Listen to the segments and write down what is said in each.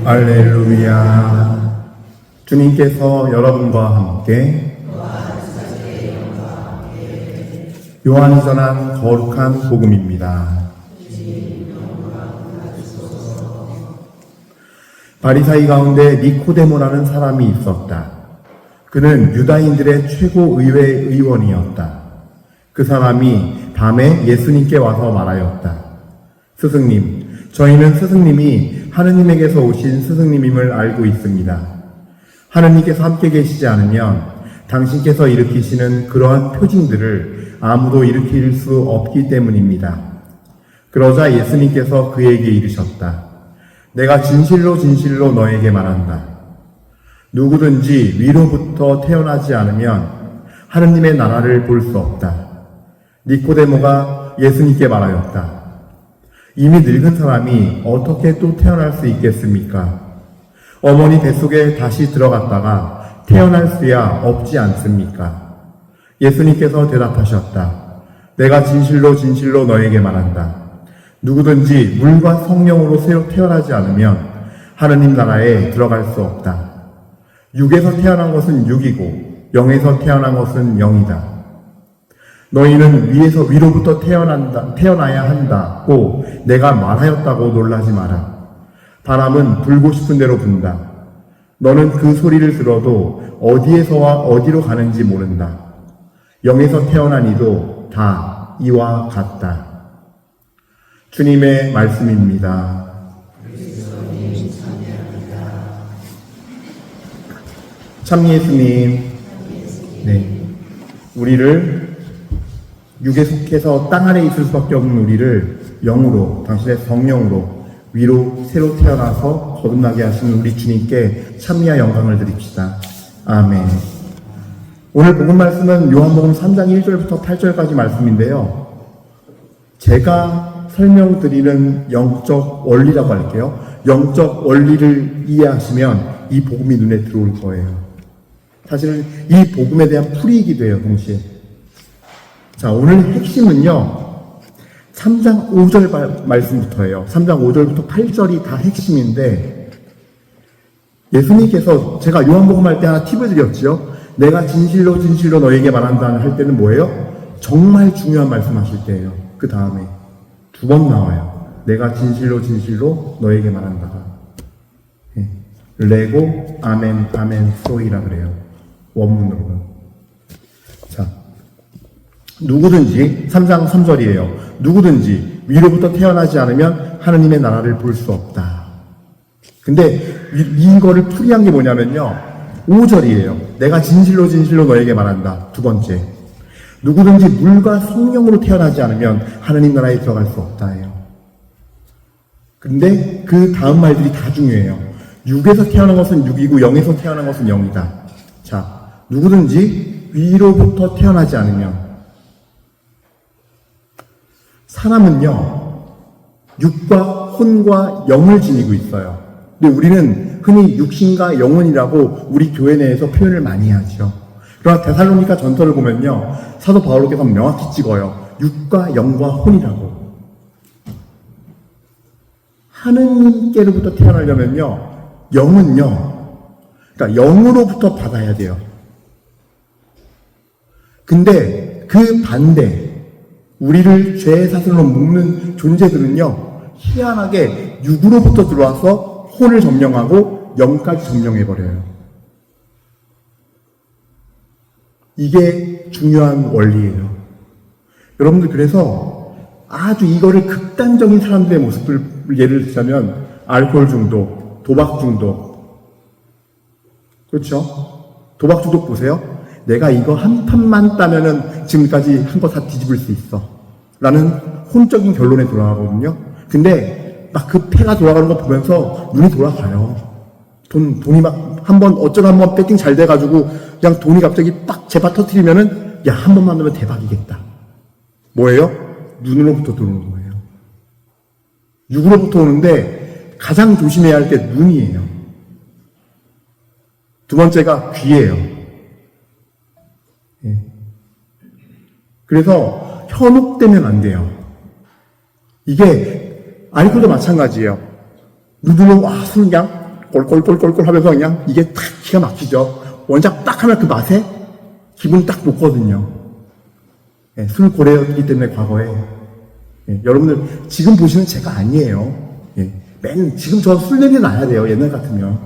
할렐루야. 주님께서 여러분과 함께 요한이 전한 거룩한 복음입니다. 바리사이 가운데 니코데모라는 사람이 있었다. 그는 유다인들의 최고 의회 의원이었다. 그 사람이 밤에 예수님께 와서 말하였다. 스승님, 저희는 스승님이 하느님에게서 오신 스승님임을 알고 있습니다. 하느님께서 함께 계시지 않으면 당신께서 일으키시는 그러한 표징들을 아무도 일으킬 수 없기 때문입니다. 그러자 예수님께서 그에게 이르셨다. 내가 진실로 진실로 너에게 말한다. 누구든지 위로부터 태어나지 않으면 하느님의 나라를 볼 수 없다. 니코데모가 예수님께 말하였다. 이미 늙은 사람이 어떻게 또 태어날 수 있겠습니까? 어머니 뱃속에 다시 들어갔다가 태어날 수야 없지 않습니까? 예수님께서 대답하셨다. 내가 진실로 진실로 너에게 말한다. 누구든지 물과 성령으로 새로 태어나지 않으면 하느님 나라에 들어갈 수 없다. 육에서 태어난 것은 육이고 영에서 태어난 것은 영이다. 너희는 위에서 위로부터 태어나야 한다고 내가 말하였다고 놀라지 마라. 바람은 불고 싶은 대로 분다. 너는 그 소리를 들어도 어디에서와 어디로 가는지 모른다. 영에서 태어난 이도 다 이와 같다. 주님의 말씀입니다. 참 예수님, 네, 우리를 육에 속해서 땅 아래 있을 수밖에 없는 우리를 영으로, 당신의 성령으로 위로 새로 태어나서 거듭나게 하시는 우리 주님께 찬미와 영광을 드립시다. 아멘. 오늘 복음 말씀은 요한복음 3장 1절부터 8절까지 말씀인데요. 제가 설명드리는 영적 원리라고 할게요. 영적 원리를 이해하시면 이 복음이 눈에 들어올 거예요. 사실은 이 복음에 대한 풀이이기도 해요, 동시에. 자, 오늘 핵심은요, 3장 5절 말씀부터예요. 3장 5절부터 8절이 다 핵심인데, 예수님께서 제가 요한복음 할 때 하나 팁을 드렸죠. 내가 진실로 진실로 너에게 말한다 할 때는 뭐예요? 정말 중요한 말씀 하실 때예요. 그 다음에 두 번 나와요. 내가 진실로 진실로 너에게 말한다가. 레고 아멘 아멘 소이라 그래요. 원문으로는. 자, 누구든지 3장 3절이에요. 누구든지 위로부터 태어나지 않으면 하느님의 나라를 볼 수 없다. 근데 이거를 풀이한 게 뭐냐면요, 5절이에요. 내가 진실로 진실로 너에게 말한다. 두 번째, 누구든지 물과 성령으로 태어나지 않으면 하느님 나라에 들어갈 수 없다예요. 근데 그 다음 말들이 다 중요해요. 육에서 태어난 것은 육이고 영에서 태어난 것은 영이다. 자, 누구든지 위로부터 태어나지 않으면, 사람은요, 육과 혼과 영을 지니고 있어요. 근데 우리는 흔히 육신과 영혼이라고 우리 교회 내에서 표현을 많이 하죠. 그러나 데살로니가 전서를 보면요, 사도 바울께서 명확히 찍어요. 육과 영과 혼이라고. 하느님께로부터 태어나려면요, 영은요, 그러니까 영으로부터 받아야 돼요. 근데 그 반대, 우리를 죄의 사슬로 묶는 존재들은요, 희한하게 육으로부터 들어와서 혼을 점령하고 영까지 점령해버려요. 이게 중요한 원리예요. 여러분들, 그래서 아주 이거를 극단적인 사람들의 모습을 예를 들자면 알코올 중독, 도박 중독. 그렇죠? 도박 중독 보세요. 내가 이거 한 판만 따면은 지금까지 한 거 다 뒤집을 수 있어 라는 혼적인 결론에 돌아가거든요. 근데 막 그 패가 돌아가는 거 보면서 눈이 돌아가요. 돈이 막 어쩌다 한 번 배팅 잘 돼가지고 그냥 돈이 갑자기 빡 제바 터트리면은, 야, 한 번만 넣으면 대박이겠다. 뭐예요? 눈으로부터 들어오는 거예요. 육으로부터 오는데 가장 조심해야 할 게 눈이에요. 두 번째가 귀예요. 그래서 현혹되면 안 돼요. 이게 알코올도 마찬가지예요. 눈으로 술 그냥 꼴꼴꼴꼴 하면서 그냥 이게 딱 기가 막히죠. 원작 딱 하면 그 맛에 기분이 딱 녹거든요. 예, 술 고래였기 때문에 과거에. 예, 여러분들 지금 보시는 제가 아니에요. 예, 지금 저 술 냄새 나야 돼요. 옛날 같으면.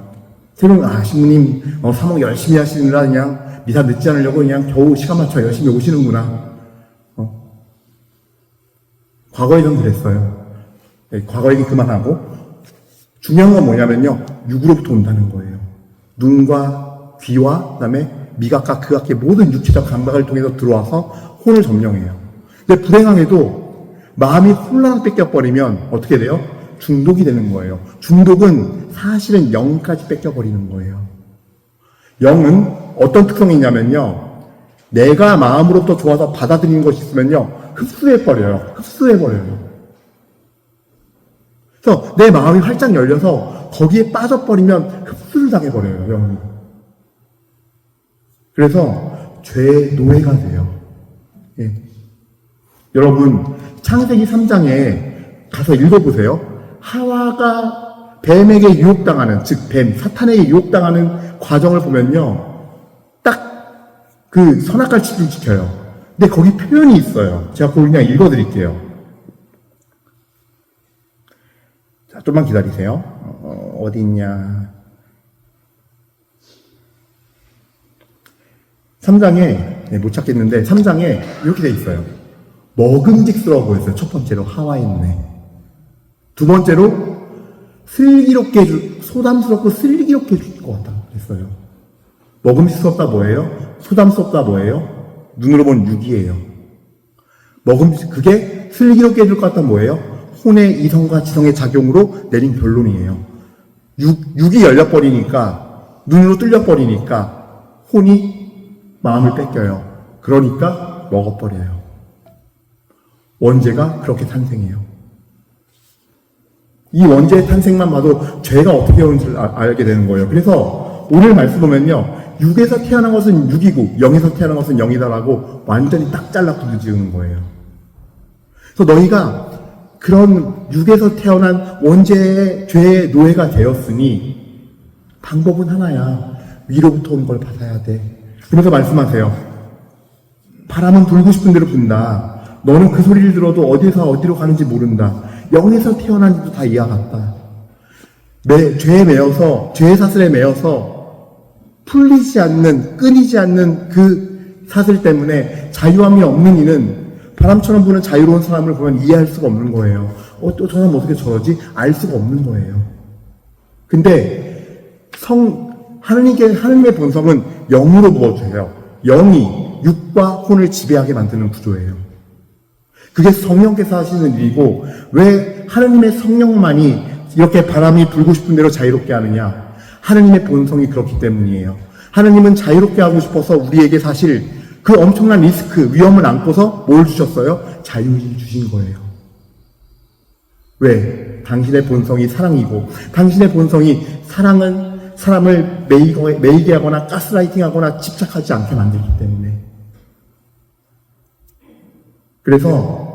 새로운 신부님 사목 열심히 하시느라 그냥 미사 늦지 않으려고 그냥 겨우 시간 맞춰 열심히 오시는구나. 과거에는 그랬어요. 예, 과거 얘기 그만하고 중요한 건 뭐냐면요. 육으로부터 온다는 거예요. 눈과 귀와 그다음에 미각과 그각의 모든 육체적 감각을 통해서 들어와서 혼을 점령해요. 근데 불행하게도 마음이 혼란을 뺏겨버리면 어떻게 돼요? 중독이 되는 거예요. 중독은 사실은 영까지 뺏겨버리는 거예요. 영은 어떤 특성이 있냐면요. 내가 마음으로부터 좋아서 받아들이는 것이 있으면요. 흡수해버려요. 그래서 내 마음이 활짝 열려서 거기에 빠져버리면 흡수를 당해버려요. 영이. 그래서 죄의 노예가 돼요. 예. 여러분 창세기 3장에 가서 읽어보세요. 하와가 뱀에게 유혹당하는, 즉 뱀, 사탄에게 유혹당하는 과정을 보면요. 딱 그 선악과를 지켜요. 근데 거기 표현이 있어요. 제가 그걸 그냥 읽어드릴게요. 자, 좀만 기다리세요. 어디 있냐. 3장에, 못 찾겠는데, 3장에 이렇게 돼 있어요. 먹음직스러워 보였어요. 첫 번째로, 하와이네. 두 번째로, 소담스럽고 슬기롭게 해줄 것 같다. 그랬어요. 먹음직스럽다 뭐예요? 소담스럽다 뭐예요? 눈으로 본 육이에요. 그게 슬기롭게 해줄 것 같다 뭐예요? 혼의 이성과 지성의 작용으로 내린 결론이에요. 육이 열려버리니까, 눈으로 뚫려버리니까, 혼이 마음을 뺏겨요. 그러니까 먹어버려요. 원죄가 그렇게 탄생해요. 이 원죄의 탄생만 봐도 죄가 어떻게 오는지 알게 되는 거예요. 그래서 오늘 말씀 보면요. 육에서 태어난 것은 육이고 영에서 태어난 것은 영이다라고 완전히 딱 잘라 부르지는 거예요. 그래서 너희가 그런 육에서 태어난 원죄의 죄의 노예가 되었으니 방법은 하나야. 위로부터 온 걸 받아야 돼. 그래서 말씀하세요. 바람은 불고 싶은 대로 분다. 너는 그 소리를 들어도 어디서 어디로 가는지 모른다. 영에서 태어난지도 다 이와 같다. 죄에 매여서, 죄의 사슬에 매여서 풀리지 않는, 끊이지 않는 그 사슬 때문에 자유함이 없는 이는 바람처럼 부는 자유로운 사람을 보면 이해할 수가 없는 거예요. 또 저 사람 어떻게 저러지? 알 수가 없는 거예요. 근데 하느님의 본성은 영으로 부어주세요. 영이 육과 혼을 지배하게 만드는 구조예요. 그게 성령께서 하시는 일이고, 왜 하느님의 성령만이 이렇게 바람이 불고 싶은 대로 자유롭게 하느냐? 하느님의 본성이 그렇기 때문이에요. 하느님은 자유롭게 하고 싶어서 우리에게 사실 그 엄청난 리스크, 위험을 안고서 뭘 주셨어요? 자유를 주신 거예요. 왜? 당신의 본성이 사랑이고, 당신의 본성이 사랑은 사람을 매이게 하거나 가스라이팅 하거나 집착하지 않게 만들기 때문에. 그래서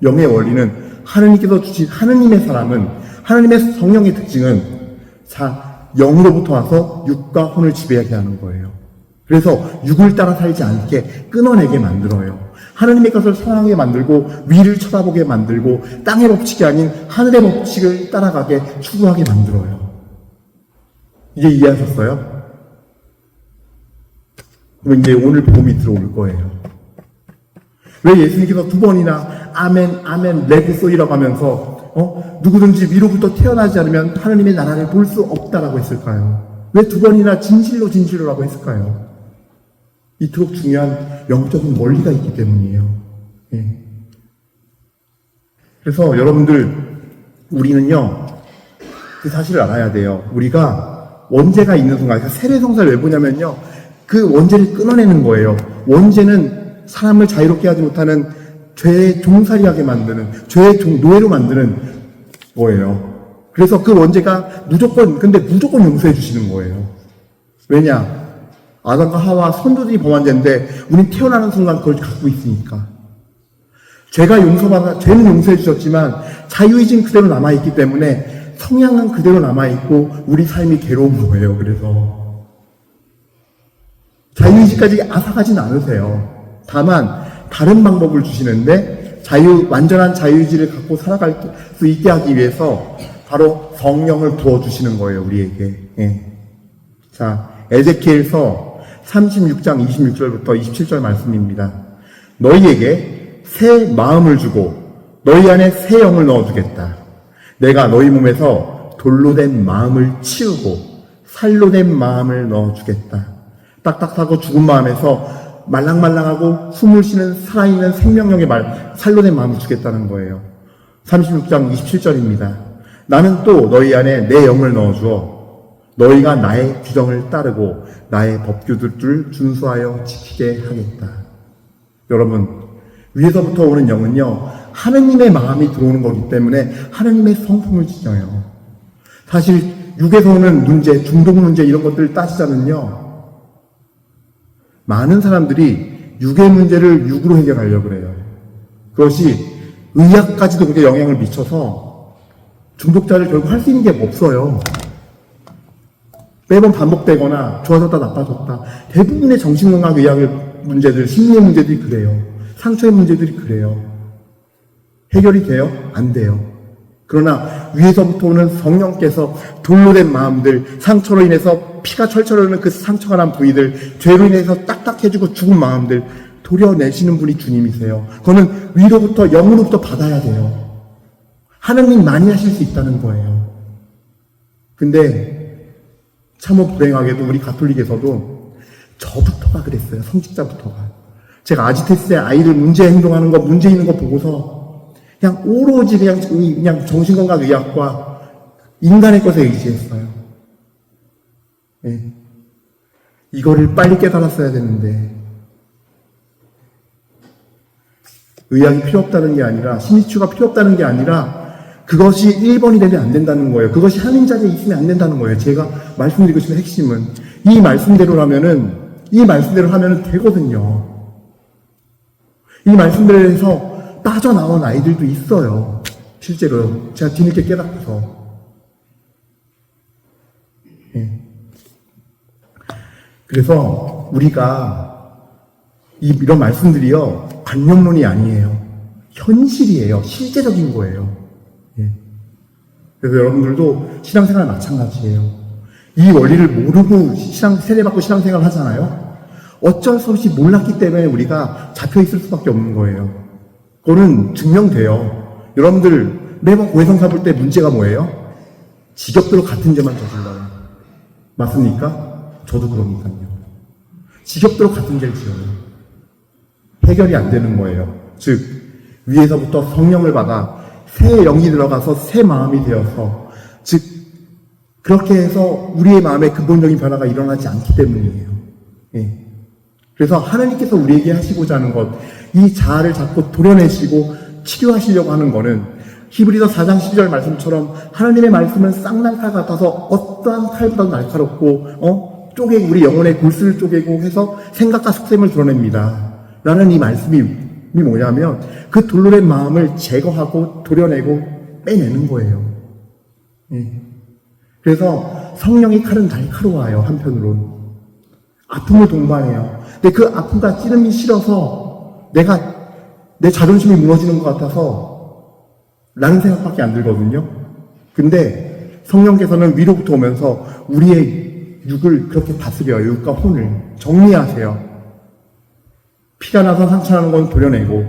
영의 원리는 하느님께서 주신 하느님의 사람은, 하느님의 성령의 특징은 영으로부터 와서 육과 혼을 지배하게 하는 거예요. 그래서 육을 따라 살지 않게 끊어내게 만들어요. 하느님의 것을 사랑하게 만들고, 위를 쳐다보게 만들고, 땅의 법칙이 아닌 하늘의 법칙을 따라가게 추구하게 만들어요. 이제 이해하셨어요? 그럼 이제 오늘 복음이 들어올 거예요. 왜 예수님께서 두 번이나 아멘, 아멘, 레그소이라고 하면서 누구든지 위로부터 태어나지 않으면 하느님의 나라를 볼 수 없다라고 했을까요? 왜 두 번이나 진실로라고 했을까요? 이토록 중요한 영적인 원리가 있기 때문이에요. 예. 그래서 여러분들, 우리는요, 그 사실을 알아야 돼요. 우리가 원죄가 있는 순간, 세례성사를 왜 보냐면요, 그 원죄를 끊어내는 거예요. 원죄는 사람을 자유롭게 하지 못하는 죄의 종살이하게 만드는, 죄의 노예로 만드는 거예요. 그래서 그 원죄가 무조건 용서해 주시는 거예요. 왜냐? 아담과 하와 선조들이 범한 죄인데, 우린 태어나는 순간 그걸 갖고 있으니까. 죄는 용서해 주셨지만, 자유의지는 그대로 남아있기 때문에, 성향은 그대로 남아있고 우리 삶이 괴로운 거예요. 그래서 자유의지까지 앗아가진 않으세요. 다만 다른 방법을 주시는데 완전한 자유의지를 갖고 살아갈 수 있게 하기 위해서 바로 성령을 부어주시는 거예요. 우리에게. 예. 자, 에제키엘서 36장 26절부터 27절 말씀입니다. 너희에게 새 마음을 주고 너희 안에 새 영을 넣어주겠다. 내가 너희 몸에서 돌로 된 마음을 치우고 살로 된 마음을 넣어주겠다. 딱딱하고 죽은 마음에서 말랑말랑하고 숨을 쉬는 살아있는 생명력의 살로 된 마음을 주겠다는 거예요. 36장 27절입니다. 나는 또 너희 안에 내 영을 넣어주어 너희가 나의 규정을 따르고 나의 법규들을 준수하여 지키게 하겠다. 여러분, 위에서부터 오는 영은요, 하느님의 마음이 들어오는 거기 때문에 하느님의 성품을 지녀요. 사실 육에서 오는 문제, 중독 문제 이런 것들을 따지자면요, 많은 사람들이 육의 문제를 육으로 해결하려고 그래요. 그것이 의학까지도 그렇게 영향을 미쳐서 중독자를 결국 할 수 있는 게 없어요. 매번 반복되거나 좋아졌다 나빠졌다. 대부분의 정신건강 의학의 문제들, 심리의 문제들이 그래요. 상처의 문제들이 그래요. 해결이 돼요? 안 돼요. 그러나 위에서부터 오는 성령께서 돌로 된 마음들, 상처로 인해서 피가 철철 흐르는 그 상처가 난 부위들, 죄로 인해서 딱딱해지고 죽은 마음들 도려내시는 분이 주님이세요. 그거는 위로부터 영으로부터 받아야 돼요. 하느님만이 하실 수 있다는 거예요. 근데 참으로 불행하게도 우리 가톨릭에서도 저부터가 그랬어요. 성직자부터가. 제가 아지테스의 아이들 문제 행동하는 거, 문제 있는 거 보고서 그냥 오로지 그냥 정신건강 의학과 인간의 것에 의지했어요. 네. 이거를 빨리 깨달았어야 되는데 의학이 필요 없다는 게 아니라 심리치유가 필요 없다는 게 아니라 그것이 1번이 되면 안 된다는 거예요. 그것이 한인 자리에 있으면 안 된다는 거예요. 제가 말씀드리고 싶은 핵심은 이 말씀대로 하면은 되거든요. 이 말씀대로 해서 빠져나온 아이들도 있어요. 실제로 제가 뒤늦게 깨닫고서. 예. 그래서 우리가 이런 말씀들이요, 관념론이 아니에요. 현실이에요. 실제적인 거예요. 예. 그래서 여러분들도 신앙생활 마찬가지예요. 이 원리를 모르고 세례받고 신앙생활을 하잖아요. 어쩔 수 없이 몰랐기 때문에 우리가 잡혀있을 수밖에 없는 거예요. 그거는 증명돼요. 여러분들 매번 고해성사 볼 때 문제가 뭐예요? 직업대로 같은 죄만 저질러요. 맞습니까? 저도 그러니까요. 직업대로 같은 죄를 지어요. 해결이 안 되는 거예요. 즉 위에서부터 성령을 받아 새 영이 들어가서 새 마음이 되어서, 즉 그렇게 해서 우리의 마음에 근본적인 변화가 일어나지 않기 때문이에요. 예. 그래서 하나님께서 우리에게 하시고자 하는 것, 이 자아를 자꾸 도려내시고 치료하시려고 하는 거는 히브리서 4장 12절 말씀처럼 하나님의 말씀은 쌍날칼 같아서 어떠한 칼보다도 날카롭고 쪼개고 우리 영혼의 골수를 쪼개고 해서 생각과 속셈을 드러냅니다. 라는 이 말씀이 뭐냐면 그 돌로 된 마음을 제거하고 도려내고 빼내는 거예요. 예. 그래서 성령의 칼은 날카로워요. 한편으론 아픔을 동반해요. 근데 그 아픔과 찌름이 싫어서 내 자존심이 무너지는 것 같아서 라는 생각밖에 안 들거든요. 근데 성령께서는 위로부터 오면서 우리의 육을 그렇게 다스려요. 육과 혼을 정리하세요. 피가 나서 상처나는 건 도려내고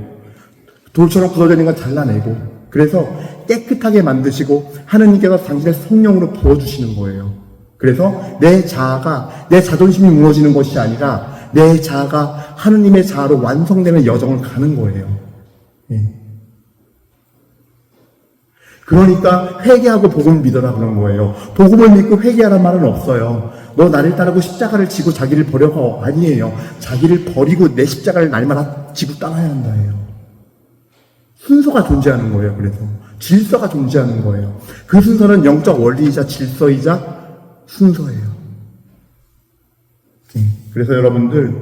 돌처럼 굳어져 있는 건 잘라내고, 그래서 깨끗하게 만드시고 하느님께서 당신의 성령으로 부어주시는 거예요. 그래서 내 자아가, 내 자존심이 무너지는 것이 아니라 내 자아가 하느님의 자아로 완성되는 여정을 가는 거예요. 예. 그러니까 회개하고 복음을 믿어라 그런 거예요. 복음을 믿고 회개하라는 말은 없어요. 너 나를 따르고 십자가를 지고 자기를 버려가 아니에요. 자기를 버리고 내 십자가를 날마다 지고 따라야 한다예요. 순서가 존재하는 거예요. 그래서 질서가 존재하는 거예요. 그 순서는 영적 원리이자 질서이자 순서예요. 그래서 여러분들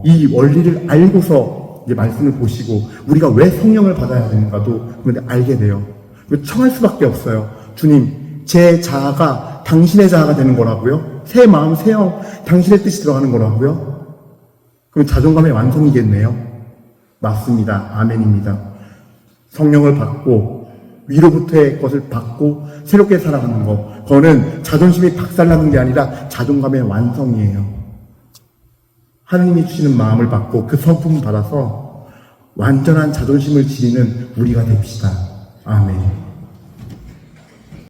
이 원리를 알고서 이제 말씀을 보시고 우리가 왜 성령을 받아야 되는가도 알게 돼요. 청할 수밖에 없어요. 주님, 제 자아가 당신의 자아가 되는 거라고요? 새 마음, 새 영, 당신의 뜻이 들어가는 거라고요? 그럼 자존감의 완성이겠네요? 맞습니다. 아멘입니다. 성령을 받고 위로부터의 것을 받고 새롭게 살아가는 거, 그거는 자존심이 박살나는 게 아니라 자존감의 완성이에요. 하느님이 주시는 마음을 받고 그 성품을 받아서 완전한 자존심을 지니는 우리가 됩시다. 아멘.